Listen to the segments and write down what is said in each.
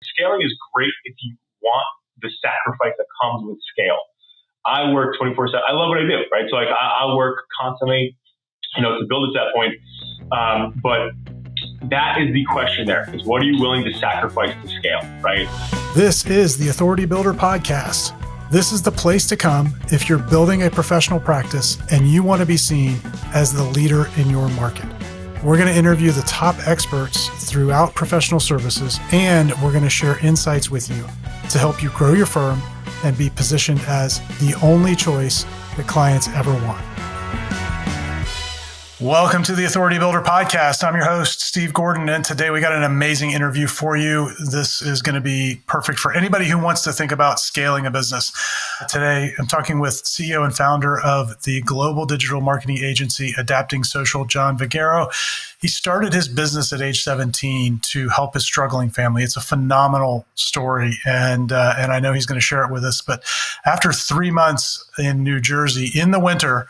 Scaling is great if you want the sacrifice that comes with scale. I work 24/7. I love what I do, right? So like I work constantly, to build it to that point. But that is the question there, is what are you willing to sacrifice to scale, right? This is the Authority Builder Podcast. This is the place to come if you're building a professional practice and you want to be seen as the leader in your market. We're going to interview the top experts throughout professional services, and we're going to share insights with you to help you grow your firm and be positioned as the only choice that clients ever want. Welcome to the Authority Builder Podcast. I'm your host, Steve Gordon, and today we got an amazing interview for you. This is going to be perfect for anybody who wants to think about scaling a business. Today, I'm talking with CEO and founder of the global digital marketing agency, Adapting Social, John Vagueiro. He started his business at age 17 to help his struggling family. It's a phenomenal story, and I know he's going to share it with us. But after 3 months in New Jersey in the winter,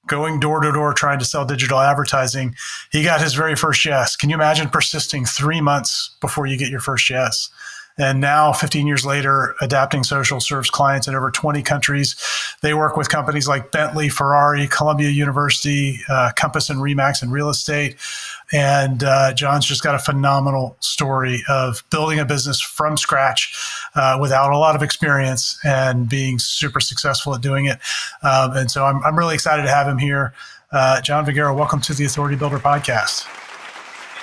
going door to door, trying to sell digital advertising, he got his very first yes. Can you imagine persisting 3 months before you get your first yes? And now, 15 years later, Adapting Social serves clients in over 20 countries. They work with companies like Bentley, Ferrari, Columbia University, Compass and Remax in real estate. And John's just got a phenomenal story of building a business from scratch without a lot of experience and being super successful at doing it. And so I'm really excited to have him here. John Vagueiro, welcome to the Authority Builder Podcast.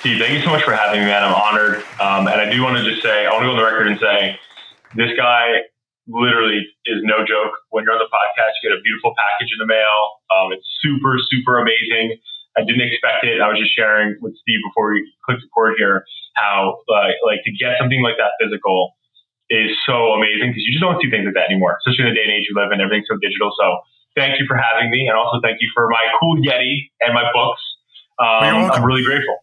Steve, thank you so much for having me, man. I'm honored. And I do want to just say, I want to go on the record and say, this guy literally is no joke. When you're on the podcast, you get a beautiful package in the mail. It's super, super amazing. I didn't expect it. I was just sharing with Steve before we clicked record here how like to get something like that physical is so amazing, because you just don't see things like that anymore, especially in the day and age we live in. Everything's so digital. So thank you for having me. And also thank you for my cool Yeti and my books. I'm really grateful.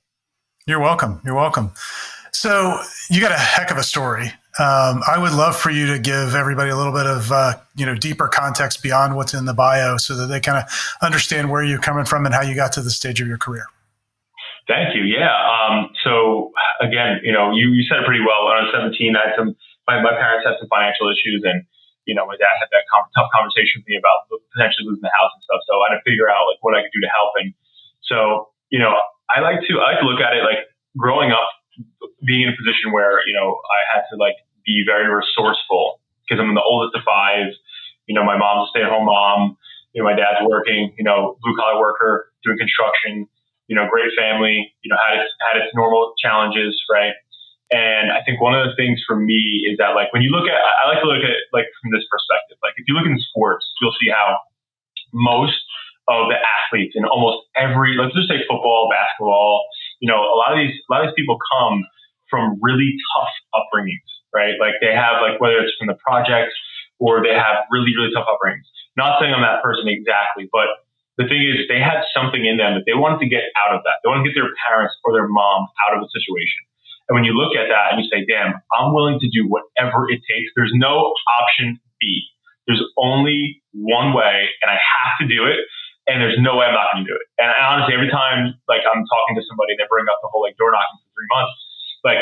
You're welcome. You're welcome. So you got a heck of a story. I would love for you to give everybody a little bit of deeper context beyond what's in the bio, so that they kind of understand where you're coming from and how you got to the stage of your career. Thank you. Yeah. So again, you said it pretty well. When I was 17, I had my parents had some financial issues, and my dad had that tough conversation with me about potentially losing the house and stuff. So I had to figure out like what I could do to help. And so I like to look at it like growing up, being in a position where, I had to like be very resourceful, because I'm the oldest of five. My mom's a stay-at-home mom. My dad's working, blue collar worker, doing construction, great family, had its normal challenges, right? And I think one of the things for me is that like when you look at, I like to look at it like from this perspective. Like if you look in sports, you'll see how most of the athletes in almost every, let's just say football, basketball, a lot of these people come from really tough upbringings, right? Like they have like, whether it's from the projects or they have really, really tough upbringings. Not saying I'm that person exactly, but the thing is they had something in them that they wanted to get out of that. They want to get their parents or their mom out of the situation. And when you look at that and you say, damn, I'm willing to do whatever it takes. There's no option B. There's only one way, and I have to do it. And there's no way I'm not going to do it. And honestly, every time like I'm talking to somebody, they bring up the whole like door knocking for 3 months, like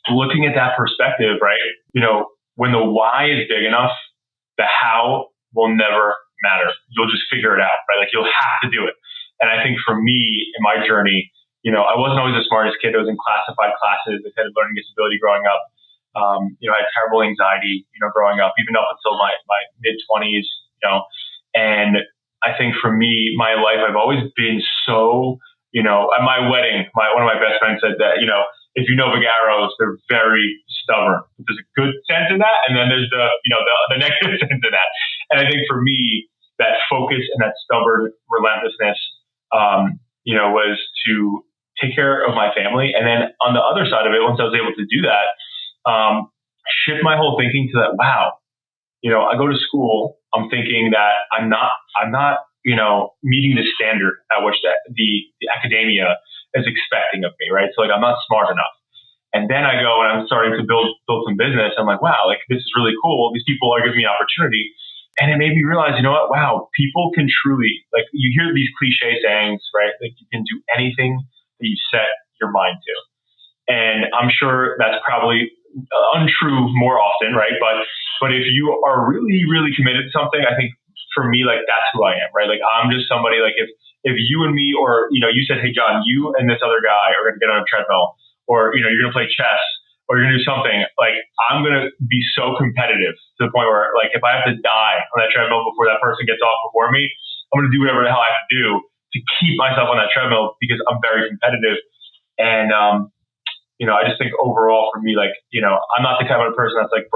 looking at that perspective, right? When the why is big enough, the how will never matter. You'll just figure it out, right? Like you'll have to do it. And I think for me in my journey, I wasn't always the smartest kid. I was in classified classes. I had a learning disability growing up. I had terrible anxiety, growing up, even up until my mid 20s, and I think for me, my life, I've always been so, at my wedding, one of my best friends said that, if you know Vagueiros, they're very stubborn. There's a good sense in that, and then there's the negative sense in that. And I think for me, that focus and that stubborn relentlessness, was to take care of my family. And then on the other side of it, once I was able to do that, shift my whole thinking to that, wow, I go to school, I'm thinking that I'm not, meeting the standard at which the academia is expecting of me, right? So like, I'm not smart enough. And then I go and I'm starting to build some business. I'm like, wow, like this is really cool. These people are giving me opportunity. And it made me realize, wow, people can truly, like you hear these cliche sayings, right? Like you can do anything that you set your mind to. And I'm sure that's probably untrue more often, right? But if you are really, really committed to something, I think for me, like that's who I am, right? Like I'm just somebody like if you and me, or you said, hey John, you and this other guy are going to get on a treadmill, or you're going to play chess, or you're going to do something, like I'm going to be so competitive to the point where like if I have to die on that treadmill before that person gets off before me, I'm going to do whatever the hell I have to do to keep myself on that treadmill because I'm very competitive. And I just think overall for me, like, I'm not the kind of person that's like,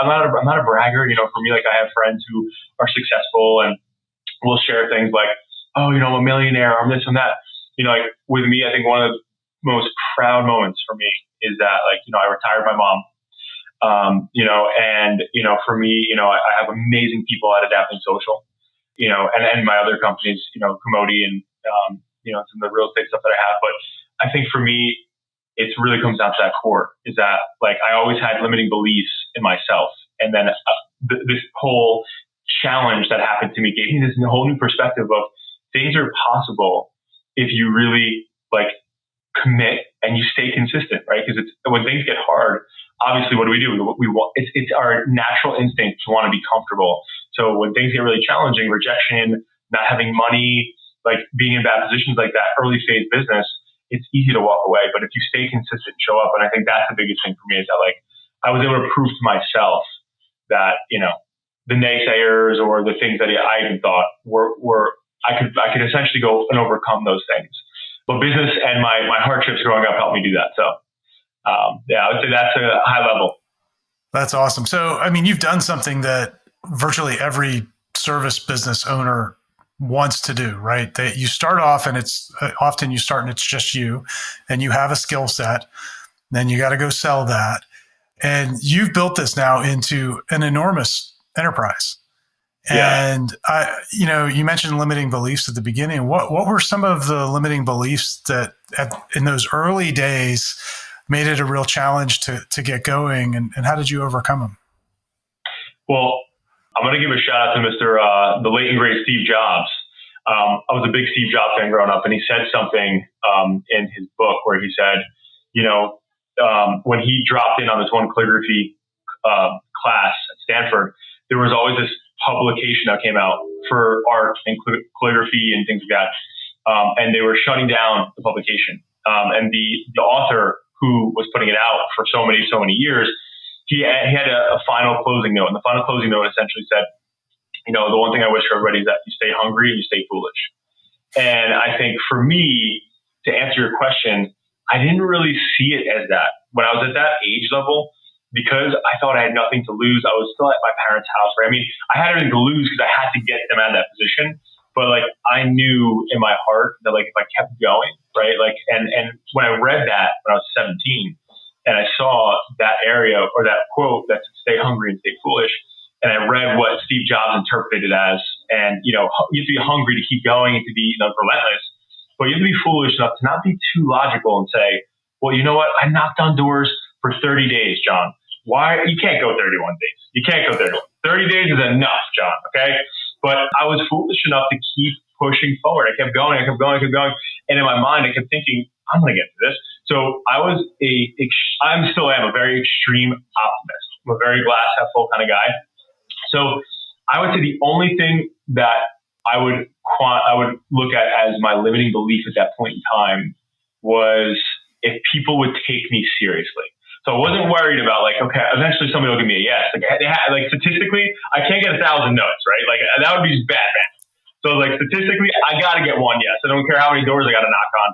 I'm not a bragger. For me, like I have friends who are successful and will share things like, oh, I'm a millionaire, I'm this and that. Like with me, I think one of the most proud moments for me is that like, I retired my mom. For me, I have amazing people at Adapting Social, and my other companies, Commodity and, some of the real estate stuff that I have. But I think for me, it really comes down to that core is that like I always had limiting beliefs in myself. And then this whole challenge that happened to me gave me this whole new perspective of things are possible if you really like commit and you stay consistent, right? Because when things get hard, obviously what do? We want, it's our natural instinct to want to be comfortable. So when things get really challenging, rejection, not having money, like being in bad positions like that, early phase business, it's easy to walk away. But if you stay consistent, show up. And I think that's the biggest thing for me is that like I was able to prove to myself that, the naysayers or the things that I even thought were I could essentially go and overcome those things. But business and my hardships growing up helped me do that. So I would say that's a high level. That's awesome. So, I mean, you've done something that virtually every service business owner wants to do, right? That you start off and it's often you start and it's just you and you have a skill set, then you got to go sell that. And you've built this now into an enormous enterprise. Yeah. And you mentioned limiting beliefs at the beginning. What were some of the limiting beliefs that in those early days made it a real challenge to get going? And how did you overcome them? Well, I'm going to give a shout out to the late and great Steve Jobs. I was a big Steve Jobs fan growing up, and he said something in his book where he said, when he dropped in on this one calligraphy class at Stanford, there was always this publication that came out for art and calligraphy and things like that. And they were shutting down the publication. And the author who was putting it out for so many years, he had a final closing note. And the final closing note essentially said, the one thing I wish for everybody is that you stay hungry and you stay foolish. And I think for me, to answer your question, I didn't really see it as that. When I was at that age level, because I thought I had nothing to lose, I was still at my parents' house, right? I mean, I had everything to lose because I had to get them out of that position. But like, I knew in my heart that like, if I kept going, right? Like, and when I read that when I was 17 and I saw that area or that quote that said, stay hungry and stay foolish. And I read what Steve Jobs interpreted it as, and, you have to be hungry to keep going and to be relentless, but you have to be foolish enough to not be too logical and say, well, you know what? I knocked on doors for 30 days, John. Why? You can't go 31 days. You can't go 31. 30 days is enough, John. Okay. But I was foolish enough to keep pushing forward. I kept going. And in my mind, I kept thinking, I'm going to get to this. So I still am a very extreme optimist. I'm a very glass half full kind of guy. So I would say the only thing that I would look at as my limiting belief at that point in time was if people would take me seriously. So I wasn't worried about like, okay, eventually somebody will give me a yes. Like statistically, I can't get 1,000 no's, right? Like that would be just bad. So like statistically, I got to get one yes. I don't care how many doors I got to knock on.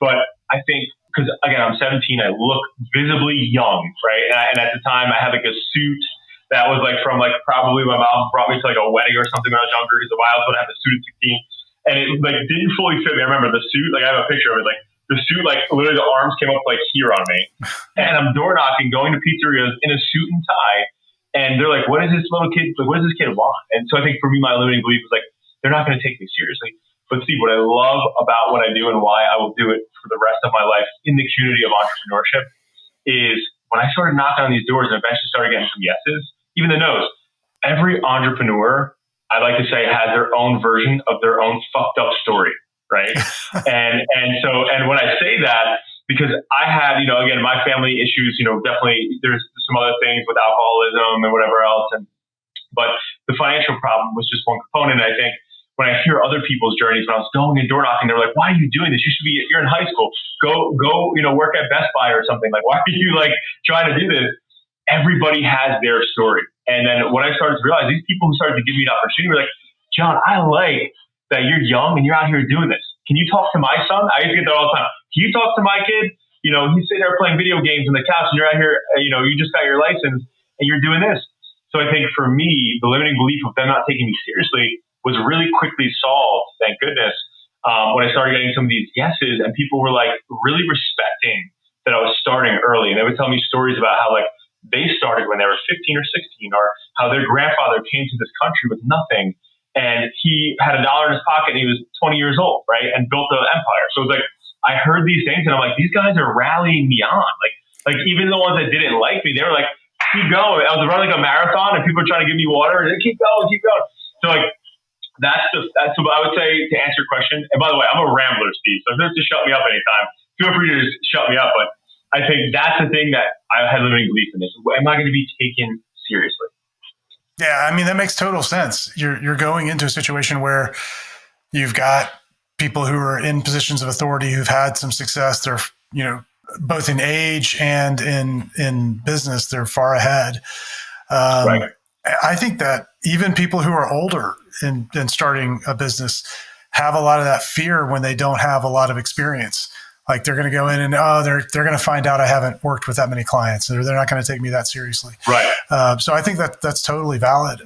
But I think, because again, I'm 17, I look visibly young, right? And at the time I had like a suit that was like from like probably my mom brought me to like a wedding or something when I was younger, because I was going to have a suit at 16. And it like didn't fully fit me. I remember the suit, like I have a picture of it, like the suit, like literally the arms came up like here on me. And I'm door knocking, going to pizzerias in a suit and tie. And they're like, what is this little kid, like what does this kid want? And so I think for me, my limiting belief was like, they're not going to take me seriously. But Steve, what I love about what I do and why I will do it for the rest of my life in the community of entrepreneurship is when I started knocking on these doors and eventually started getting some yeses, even the no's. Every entrepreneur, I like to say, has their own version of their own fucked up story, right? and when I say that, because I had, again, my family issues, definitely there's some other things with alcoholism and whatever else. But the financial problem was just one component. And I think when I hear other people's journeys, when I was going and door knocking, they're like, why are you doing this? You're in high school. Go, work at Best Buy or something. Like, why are you trying to do this? Everybody has their story. And then when I started to realize these people who started to give me an opportunity were like, John, I like that you're young and you're out here doing this. Can you talk to my son? I used to get that all the time. Can you talk to my kid? He's sitting there playing video games on the couch and you're out here, you just got your license and you're doing this. So I think for me, the limiting belief of them not taking me seriously was really quickly solved, thank goodness, when I started getting some of these yeses and people were really respecting that I was starting early. And they would tell me stories about how they started when they were 15 or 16, or how their grandfather came to this country with nothing and he had $1 in his pocket and he was 20 years old, right? And built an empire. So it was I heard these things and I'm like, these guys are rallying me on. Like even the ones that didn't like me, they were like, keep going. I was running a marathon and people were trying to give me water and keep going. So that's what I would say to answer your question. And by the way, I'm a rambler, Steve. So if you have to shut me up anytime, feel free to just shut me up. But I think that's the thing that I had limiting belief in this. Am I going to be taken seriously? Yeah, I mean, that makes total sense. You're going into a situation where you've got people who are in positions of authority who've had some success. They're, both in age and in business, they're far ahead. Right. I think that even people who are older in starting a business have a lot of that fear when they don't have a lot of experience. Like they're going to go in and they're going to find out I haven't worked with that many clients, or they're not going to take me that seriously. Right. So I think that's totally valid.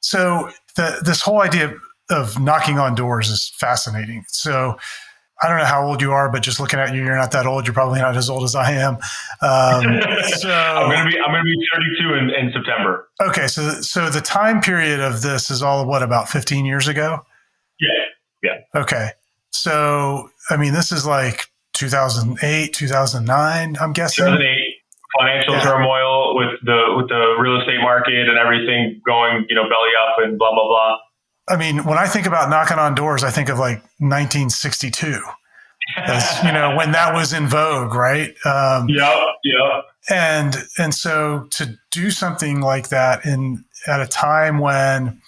So this whole idea of knocking on doors is fascinating. So I don't know how old you are, but just looking at you, you're not that old. You're probably not as old as I am. So I'm gonna be 32 in September. Okay, so the time period of this is all about 15 years ago? Yeah. Okay, so I mean, this is 2008, 2009. I'm guessing 2008 financial turmoil with the real estate market and everything going, belly up and blah blah blah. I mean, when I think about knocking on doors, I think of 1962, as when that was in vogue, right? Yeah. And so to do something like that at a time when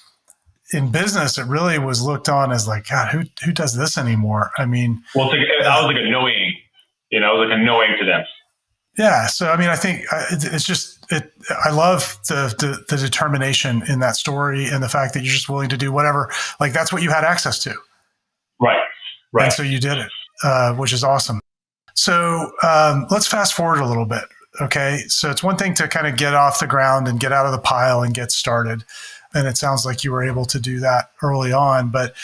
in business it really was looked on as God, who does this anymore? I mean, well, I was annoying, it was annoying to them. Yeah. So, I mean, I think it's just, I love the determination in that story and the fact that you're just willing to do whatever, that's what you had access to. Right. And so you did it, which is awesome. So let's fast forward a little bit. Okay. So it's one thing to kind of get off the ground and get out of the pile and get started. And it sounds like you were able to do that early on, but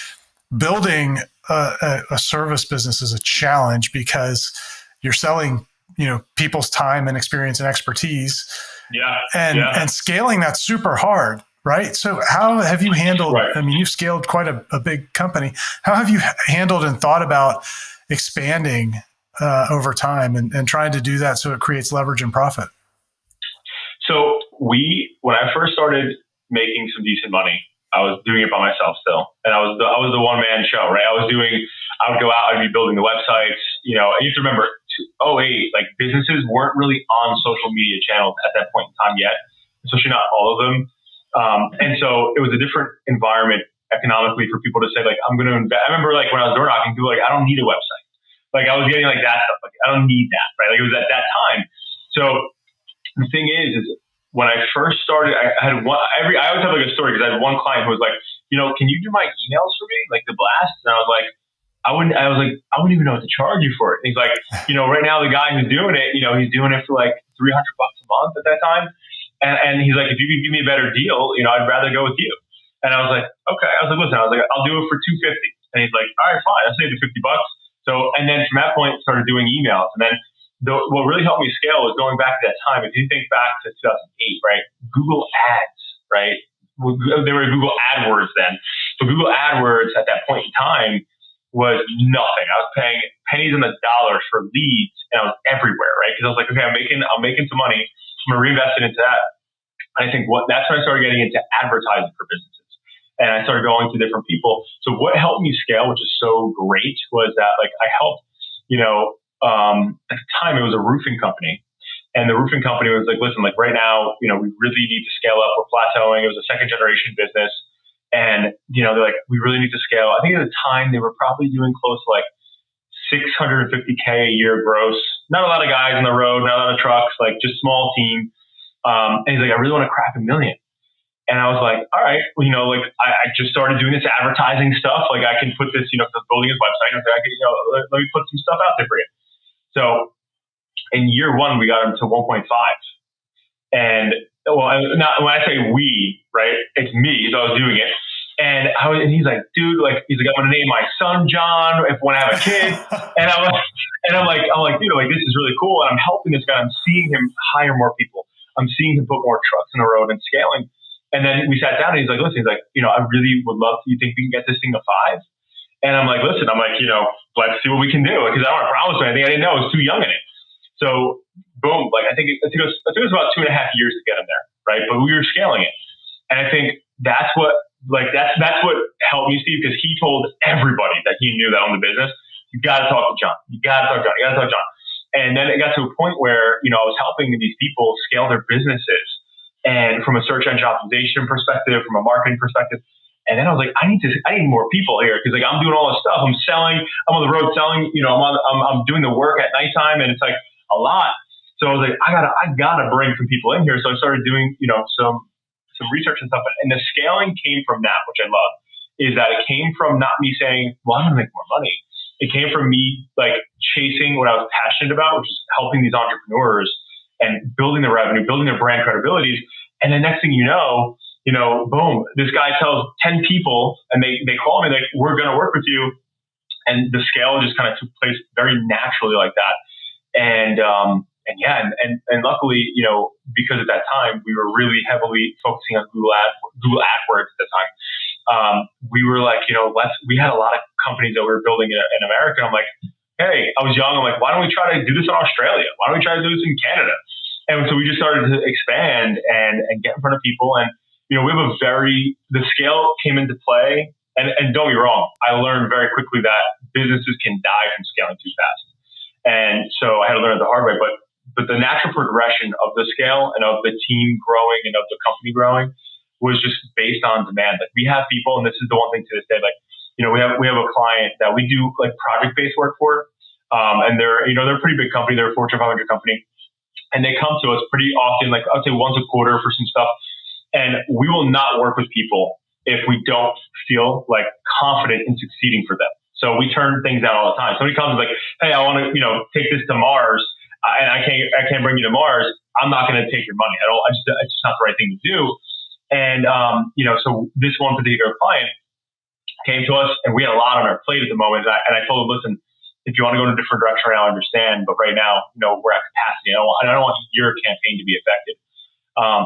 building a service business is a challenge because you're selling people's time and experience and expertise. Yeah. And scaling that's super hard, right? So how have you handled, I mean, you've scaled quite a big company. How have you handled and thought about expanding over time and trying to do that so it creates leverage and profit? So when I first started making some decent money, I was doing it by myself still. And I was the one man show, right? I would go out, I'd be building the websites, and you have to remember, 2008, businesses weren't really on social media channels at that point in time yet, especially not all of them. And so it was a different environment economically for people to say, I'm going to invest. I remember when I was door knocking, people were I don't need a website. I was getting that stuff. I don't need that, right? It was at that time. So the thing is when I first started, I had one, I always have a story because I had one client who was can you do my emails for me? The blast? And I was I wouldn't even know what to charge you for it. And he's right now the guy who's doing it, he's doing it for $300 a month at that time. And he's if you could give me a better deal, I'd rather go with you. And I was okay. I was listen, I'll do it for $250. And he's all right, fine. I'll save the $50. So, and then from that point, started doing emails. And then what really helped me scale was going back to that time. If you think back to 2008, right? Google Ads, right? They were Google AdWords then. So Google AdWords at that point in time was nothing. I was paying pennies on the dollar for leads, and I was everywhere, right? Because I was okay, I'm making some money. I'm gonna reinvest it into that. And I think that's when I started getting into advertising for businesses, and I started going to different people. So what helped me scale, which is so great, was that I helped At the time, it was a roofing company. And the roofing company was like, listen, like right now, we really need to scale up. We're plateauing. It was a second generation business. And, they're like, we really need to scale. I think at the time they were probably doing close to like $650K a year gross. Not a lot of guys on the road, not a lot of trucks, like just small team. And he's like, I really want to crack $1 million. And I was like, all right, well, like I just started doing this advertising stuff. Like I can put this, building his website. And I was like, let me put some stuff out there for you. So in year one, we got him to 1.5. And not when I say we, right, it's me. So I was doing it. And he's like, dude, I'm gonna name my son John when I have a kid. And I'm like, dude, like this is really cool. And I'm helping this guy. I'm seeing him hire more people. I'm seeing him put more trucks on the road and scaling. And then we sat down and he's like, listen, I really would love to. You think we can get this thing to 5? And I'm like, listen, let's see what we can do, because I don't want to promise anything. I didn't know. I was too young in it. So boom, I think it took us about 2.5 years to get him there, right? But we were scaling it, and I think that's what helped me, Steve, because he told everybody that he knew that owned the business, you got to talk to John. You got to talk to John. You got to talk to John. And then it got to a point where I was helping these people scale their businesses, and from a search engine optimization perspective, from a marketing perspective. And then I was like, I need more people here, because I'm doing all this stuff. I'm selling. I'm on the road selling. I'm doing the work at nighttime, and it's like a lot. So I was like, I gotta bring some people in here. So I started doing, some research and stuff. And the scaling came from that, which I love, is that it came from not me saying, well, I'm gonna make more money. It came from me like chasing what I was passionate about, which is helping these entrepreneurs and building their revenue, building their brand credibilities. And the next thing you know, boom, this guy tells 10 people, and they call me like, we're going to work with you. And the scale just kind of took place very naturally like that. And luckily, because at that time we were really heavily focusing on Google AdWords at the time. We were like, we had a lot of companies that we were building in America. I'm like, hey, I was young. I'm like, why don't we try to do this in Australia? Why don't we try to do this in Canada? And so we just started to expand and get in front of people. And, we have the scale came into play. And don't be wrong, I learned very quickly that businesses can die from scaling too fast. And so I had to learn it the hard way. But the natural progression of the scale and of the team growing and of the company growing was just based on demand. Like we have people, and this is the one thing to this day, we have a client that we do like project-based work for. And they're a pretty big company. They're a Fortune 500 company. And they come to us pretty often, like I'd say once a quarter for some stuff. And we will not work with people if we don't feel like confident in succeeding for them. So we turn things down all the time. Somebody comes like, hey, I want to, take this to Mars, and I can't bring you to Mars. I'm not going to take your money at all. It's just not the right thing to do. And, so this one particular client came to us, and we had a lot on our plate at the moment. And I told him, listen, if you want to go in a different direction, I understand. But right now, we're at capacity. I don't want your campaign to be affected.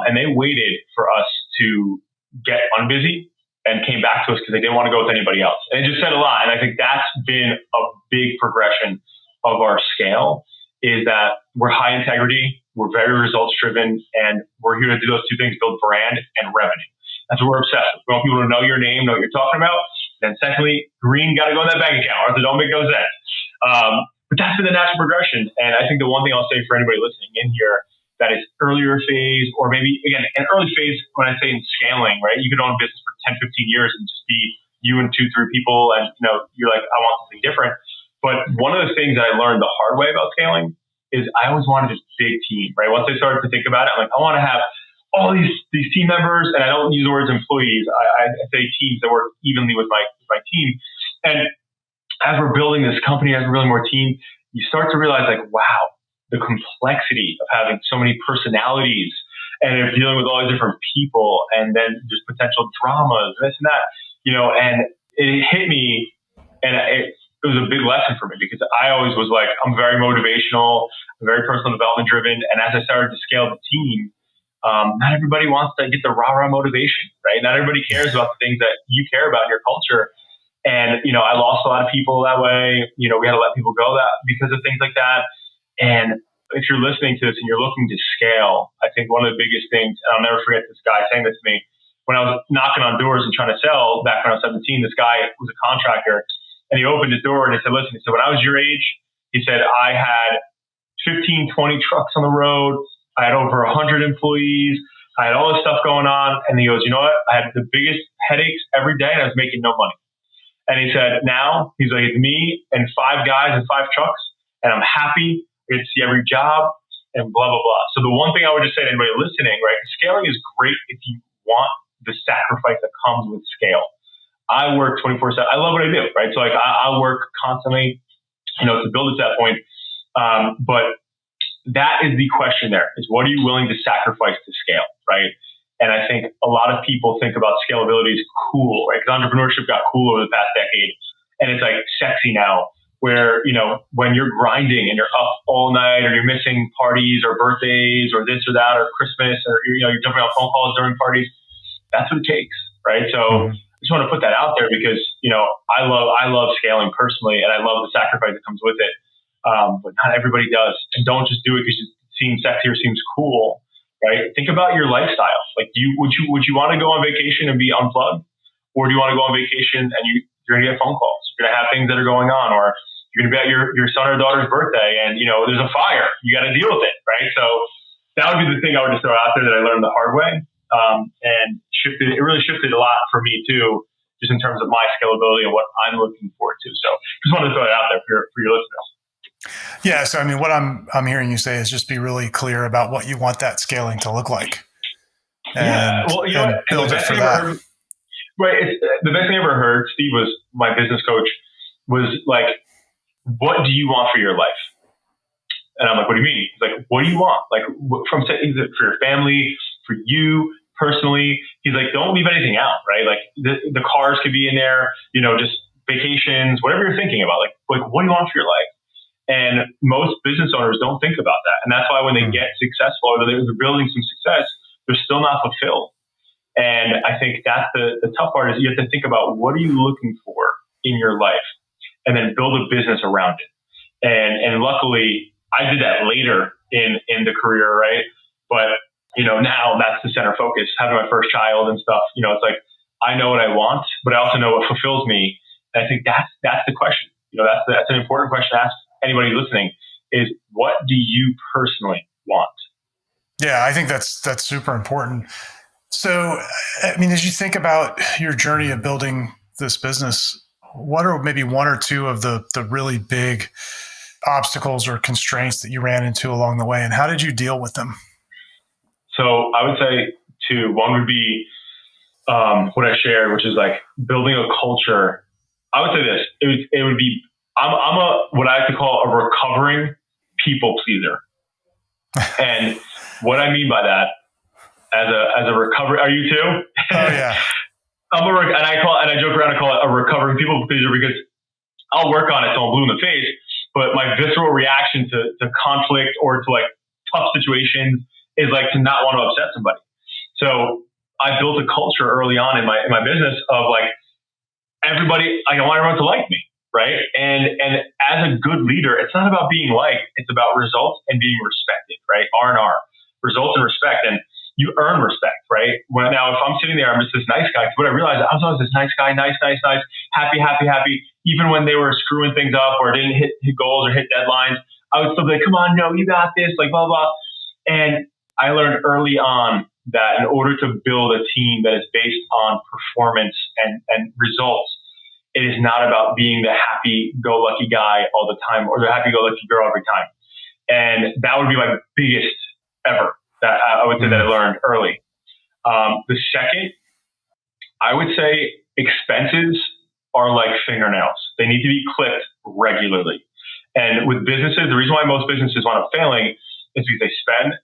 And they waited for us to get unbusy and came back to us because they didn't want to go with anybody else. And it just said a lot. And I think that's been a big progression of our scale, is that we're high integrity, we're very results driven, and we're here to do those two things: build brand and revenue. That's what we're obsessed with. We want people to know your name, know what you're talking about. Then secondly, green got to go in that bank account, or else it don't make no sense. But that's been the natural progression. And I think the one thing I'll say for anybody listening in here that is earlier phase, or maybe, again, an early phase, when I say in scaling, right? You could own a business for 10, 15 years and just be you and 2, 3 people, and you're like, I want something different. But one of the things that I learned the hard way about scaling is I always wanted this big team, right? Once I started to think about it, I'm like, I want to have all these team members, and I don't use the words employees. I say teams that work evenly with my team. And as we're building this company, as we're building more team, you start to realize like, wow, the complexity of having so many personalities and dealing with all these different people, and then just potential dramas, this and that, and it hit me, and it was a big lesson for me, because I always was like, I'm very motivational, I'm very personal development driven. And as I started to scale the team, not everybody wants to get the rah-rah motivation, right? Not everybody cares about the things that you care about in your culture. And, I lost a lot of people that way. We had to let people go because of things like that. And if you're listening to this and you're looking to scale, I think one of the biggest things, and I'll never forget this guy saying this to me, when I was knocking on doors and trying to sell back when I was 17, this guy was a contractor, and he opened his door and he said, listen, he said, when I was your age, He said, I had 15, 20 trucks on the road. I had over 100 employees. I had all this stuff going on. And he goes, you know what? I had the biggest headaches every day and I was making no money. And he said, now he's like, it's me and 5 guys and 5 trucks. And I'm happy. I get to see every job and blah, blah, blah. So the one thing I would just say to anybody listening, right? Scaling is great if you want the sacrifice that comes with scale. I work 24/7. I love what I do, right? So like I work constantly, to build it to that point. But that is the question there is what are you willing to sacrifice to scale, right? And I think a lot of people think about scalability as cool, right? Because entrepreneurship got cool over the past decade and it's like sexy now where, when you're grinding and you're up all night or you're missing parties or birthdays or this or that or Christmas or, you're jumping on phone calls during parties, that's what it takes, right? So I just want to put that out there because, I love scaling personally and I love the sacrifice that comes with it. But not everybody does. And don't just do it because it seems sexy or seems cool, right? Think about your lifestyle. Like, would you want to go on vacation and be unplugged, or do you want to go on vacation and you're going to get phone calls, you're going to have things that are going on, or you're going to be at your son or daughter's birthday and there's a fire, you got to deal with it, right? So that would be the thing I would just throw out there that I learned the hard way, and it really shifted a lot for me too, just in terms of my scalability and what I'm looking forward to. So just wanted to throw it out there for your listeners. Yeah. So, what I'm hearing you say is just be really clear about what you want that scaling to look like. And, build it for that. Right. The best thing I ever heard, Steve, was my business coach was like, what do you want for your life? And I'm like, what do you mean? He's like, what do you want? Like for your family, for you personally? He's like, don't leave anything out, right? Like the cars could be in there, just vacations, whatever you're thinking about. Like what do you want for your life? And most business owners don't think about that. And that's why when they get successful or they're building some success, they're still not fulfilled. And I think that's the tough part is you have to think about what are you looking for in your life and then build a business around it. And luckily I did that later in the career, right? But, now that's the center focus, having my first child and stuff, it's like, I know what I want, but I also know what fulfills me. And I think that's the question. That's an important question to ask anybody listening is what do you personally want? Yeah, I think that's super important. So, as you think about your journey of building this business, what are maybe one or two of the really big obstacles or constraints that you ran into along the way, and how did you deal with them? So I would say two. One would be what I shared, which is like building a culture. I would say this. It would be I'm what I like to call a recovering people pleaser. And what I mean by that, as a recovery, are you too? Oh yeah. I joke around and call it a recovering people pleaser because I'll work on it till I'm blue in the face, but my visceral reaction to conflict or to like tough situations is like to not want to upset somebody. So I built a culture early on in my business of like everybody, I want everyone to like me. Right. And as a good leader, it's not about being liked. It's about results and being respected, right? R&R, results and respect. And you earn respect, right? Now, if I'm sitting there, I'm just this nice guy. What I realized, I was always this nice guy, nice, happy. Even when they were screwing things up or didn't hit goals or hit deadlines, I would still be like, come on, no, you got this, like blah, blah. And I learned early on that in order to build a team that is based on performance and results, it is not about being the happy-go-lucky guy all the time or the happy-go-lucky girl every time. And that would be my biggest ever that I would say that I learned early. The second, I would say expenses are like fingernails. They need to be clipped regularly. And with businesses, the reason why most businesses wind up failing is because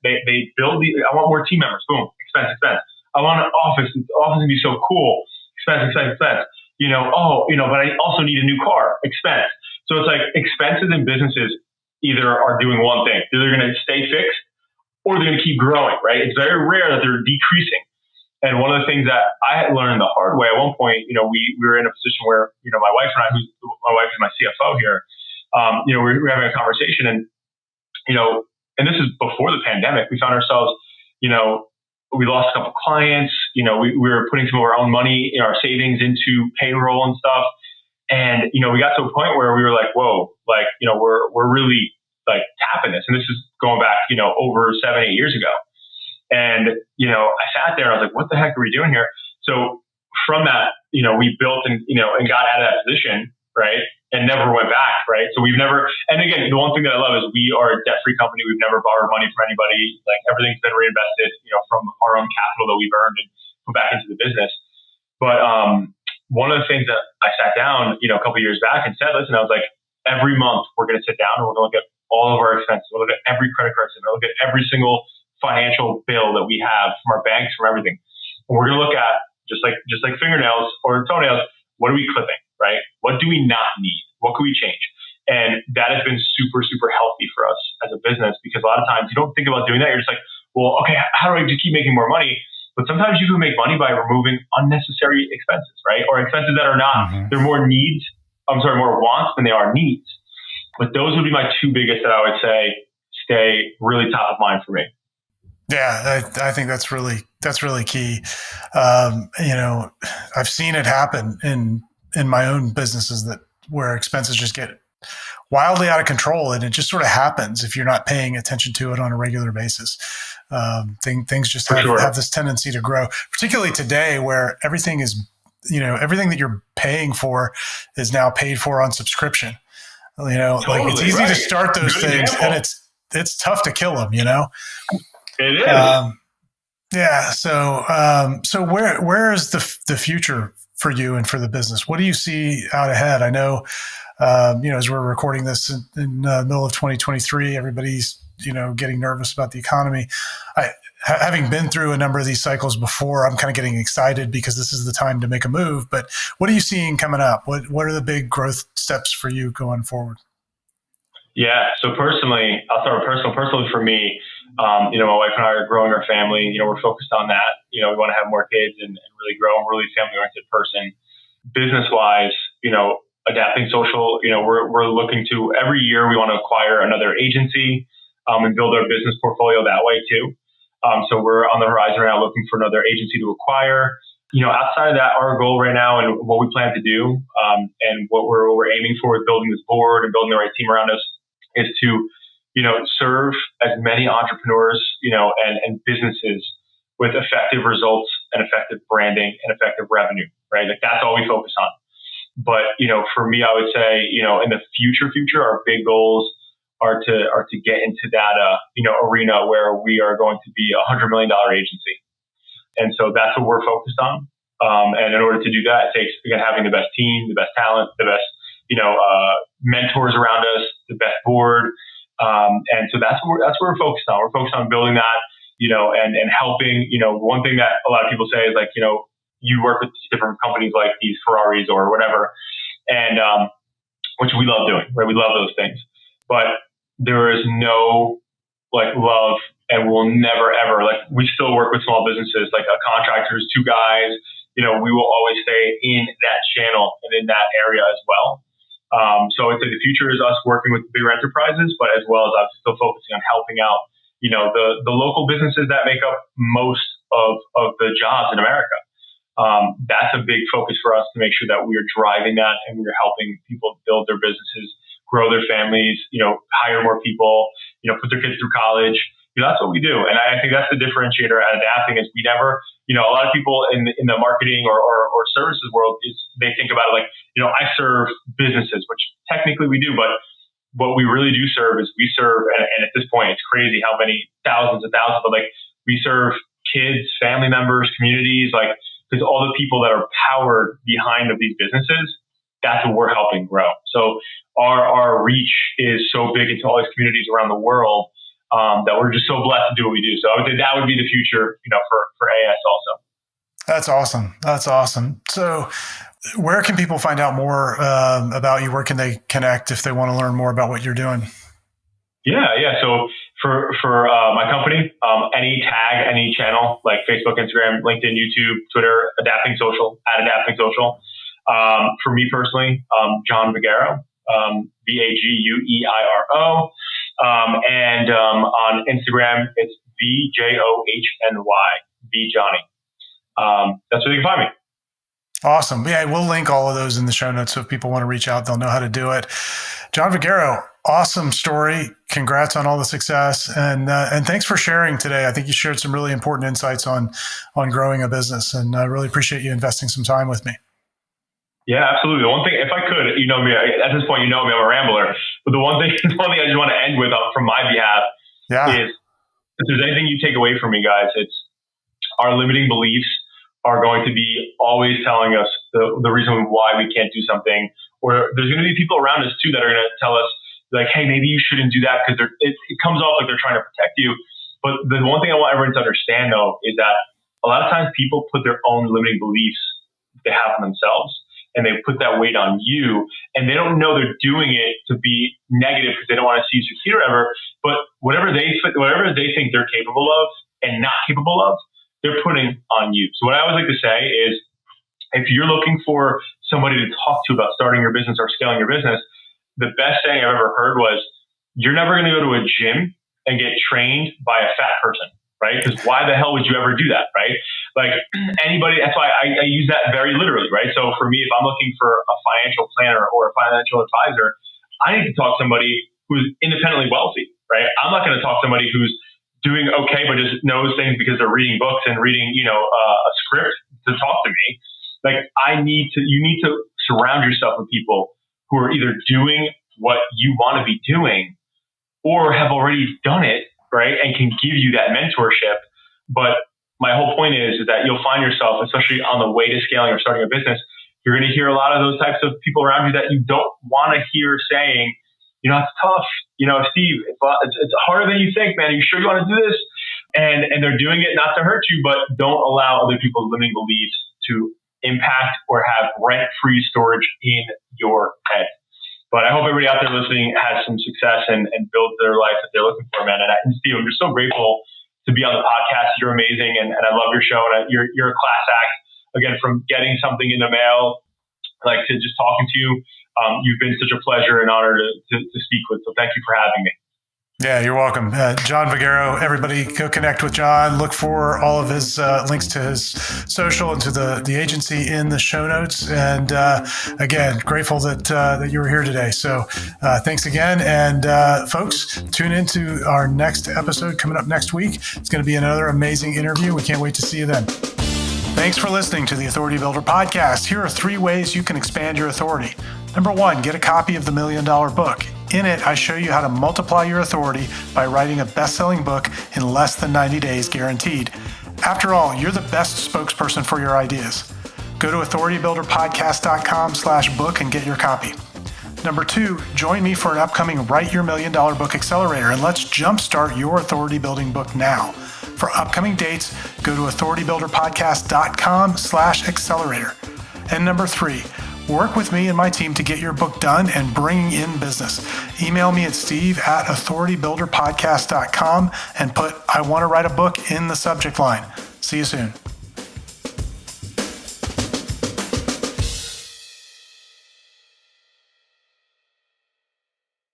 they build I want more team members. Boom, expense. I want an office. The office can be so cool. Expense. But I also need a new car. Expense. So it's like expenses in businesses either are doing one thing. They're either going to stay fixed or they're going to keep growing, right? It's very rare that they're decreasing. And one of the things that I had learned the hard way at one point, we were in a position where, my wife and I, my wife is my CFO here, we were having a conversation and this is before the pandemic, we found ourselves, we lost a couple clients, we were putting some of our own money, our savings into payroll and stuff. And, we got to a point where we were like, whoa, like, we're really like tapping this. And this is going back, over 7-8 years ago. And, I sat there and I was like, what the heck are we doing here? So from that, we built and got out of that position, right? And never went back, right? So we've never, and again, the one thing that I love is we are a debt-free company. We've never borrowed money from anybody. Like everything's been reinvested, from our own capital that we've earned and put back into the business. But one of the things that I sat down, a couple of years back and said, listen, I was like, every month we're going to sit down and we're going to look at all of our expenses. We'll look at every credit card statement. We'll look at every single financial bill that we have from our banks, from everything. And we're going to look at just like fingernails or toenails. What are we clipping, right? What do we not need? What can we change? And that has been super, super healthy for us as a business, because a lot of times you don't think about doing that. You're just like, well, okay, how do I just keep making more money? But sometimes you can make money by removing unnecessary expenses, right? Or expenses that are not, they're more more wants than they are needs. But those would be my two biggest that I would say stay really top of mind for me. Yeah, I think that's really key. I've seen it happen in my own businesses where expenses just get wildly out of control, and it just sort of happens if you're not paying attention to it on a regular basis. Things just have this tendency to grow, particularly today where everything is, everything that you're paying for is now paid for on subscription. Totally, like it's easy to start those things, and it's tough to kill them. It is. Yeah. So where is the future for you and for the business? What do you see out ahead? I know, as we're recording this in the middle of 2023, everybody's, getting nervous about the economy. Having been through a number of these cycles before, I'm kind of getting excited because this is the time to make a move. But what are you seeing coming up? What are the big growth steps for you going forward? Yeah. So personally, I'll start with personal. Personally for me, my wife and I are growing our family. We're focused on that. We want to have more kids and really grow. I'm a really family-oriented person. Business-wise, adapting social, we're looking to, every year we want to acquire another agency and build our business portfolio that way too. So we're on the horizon right now looking for another agency to acquire. Outside of that, our goal right now and what we plan to do and what we're aiming for with building this board and building the right team around us is to serve as many entrepreneurs, and businesses with effective results and effective branding and effective revenue, right? Like that's all we focus on. But, for me, I would say, in the future, our big goals are to get into that, arena where we are going to be $100 million agency. And so that's what we're focused on. And in order to do that, it takes, again, having the best team, the best talent, the best, mentors around us, the best board. And so that's what we're focused on. We're focused on building that, and helping, one thing that a lot of people say is like, you work with different companies like these Ferraris or whatever, and, which we love doing, right? We love those things, but there is no love, and we'll never ever, we still work with small businesses, like a contractor is 2 guys, we will always stay in that channel and in that area as well. So I'd say the future is us working with bigger enterprises, but as well as us still focusing on helping out, the local businesses that make up most of the jobs in America. That's a big focus for us to make sure that we are driving that and we're helping people build their businesses, grow their families, hire more people, put their kids through college. That's what we do. And I think that's the differentiator at Adapting is we never, a lot of people in the marketing or services world is they think about it like, I serve businesses, which technically we do, but what we really do serve is we serve, and at this point, it's crazy how many thousands and thousands, but we serve kids, family members, communities, because all the people that are powered behind of these businesses, that's what we're helping grow. So our reach is so big into all these communities around the world that we're just so blessed to do what we do. So I would say that would be the future, for AS also. That's awesome. That's awesome. So where can people find out more about you? Where can they connect if they want to learn more about what you're doing? Yeah. So for my company, any tag, any channel like Facebook, Instagram, LinkedIn, YouTube, Twitter, Adapting Social, @Adapting Social. For me personally, John Vagueiro, Vagueiro. And on Instagram, it's VJOHNY, VJohnny. That's where you can find me. Awesome. Yeah, we'll link all of those in the show notes. So if people want to reach out, they'll know how to do it. John Vagueiro, awesome story. Congrats on all the success. And thanks for sharing today. I think you shared some really important insights on growing a business. And I really appreciate you investing some time with me. Yeah, absolutely. The one thing, if I could, you know me, at this point, you know me, I'm a rambler. But the one thing I just want to end with from my behalf is, if there's anything you take away from me, guys, it's our limiting beliefs are going to be always telling us the reason why we can't do something. Or there's going to be people around us too that are going to tell us like, hey, maybe you shouldn't do that, because it comes off like they're trying to protect you. But the one thing I want everyone to understand though is that a lot of times people put their own limiting beliefs they have in themselves, and they put that weight on you, and they don't know they're doing it to be negative because they don't want to see you succeed or whatever. But whatever they think they're capable of and not capable of, they're putting on you. So what I always like to say is, if you're looking for somebody to talk to about starting your business or scaling your business, the best saying I've ever heard was, you're never going to go to a gym and get trained by a fat person, right? Because why the hell would you ever do that, right? Like anybody, that's why I use that very literally, right? So for me, if I'm looking for a financial planner or a financial advisor, I need to talk to somebody who's independently wealthy, right? I'm not going to talk to somebody who's doing okay, but just knows things because they're reading books and reading, a script to talk to me. Like you need to surround yourself with people who are either doing what you want to be doing or have already done it, right? And can give you that mentorship. But my whole point is that you'll find yourself, especially on the way to scaling or starting a business, you're going to hear a lot of those types of people around you that you don't want to hear saying, it's tough. Steve, it's harder than you think, man. Are you sure you want to do this? And they're doing it not to hurt you, but don't allow other people's limiting beliefs to impact or have rent-free storage in your head. But I hope everybody out there listening has some success and builds their life that they're looking for, man. And Steve, I'm just so grateful to be on the podcast. You're amazing, and I love your show. And you're a class act. Again, from getting something in the mail, like to just talking to you, you've been such a pleasure and honor to speak with. So thank you for having me. Yeah, you're welcome. John Vagueiro, everybody go connect with John. Look for all of his links to his social and to the agency in the show notes. And again, grateful that you were here today. So thanks again. And folks, tune into our next episode coming up next week. It's going to be another amazing interview. We can't wait to see you then. Thanks for listening to the Authority Builder Podcast. Here are 3 ways you can expand your authority. Number 1, get a copy of the $1 Million Book. In it, I show you how to multiply your authority by writing a best-selling book in less than 90 days guaranteed. After all, you're the best spokesperson for your ideas. Go to authoritybuilderpodcast.com/book and get your copy. Number 2, join me for an upcoming Write Your $1 Million Book Accelerator, and let's jumpstart your authority building book now. For upcoming dates, go to authoritybuilderpodcast.com/accelerator. And number 3, work with me and my team to get your book done and bringing in business. Email me at steve@authoritybuilderpodcast.com and put "I want to write a book" in the subject line. See you soon.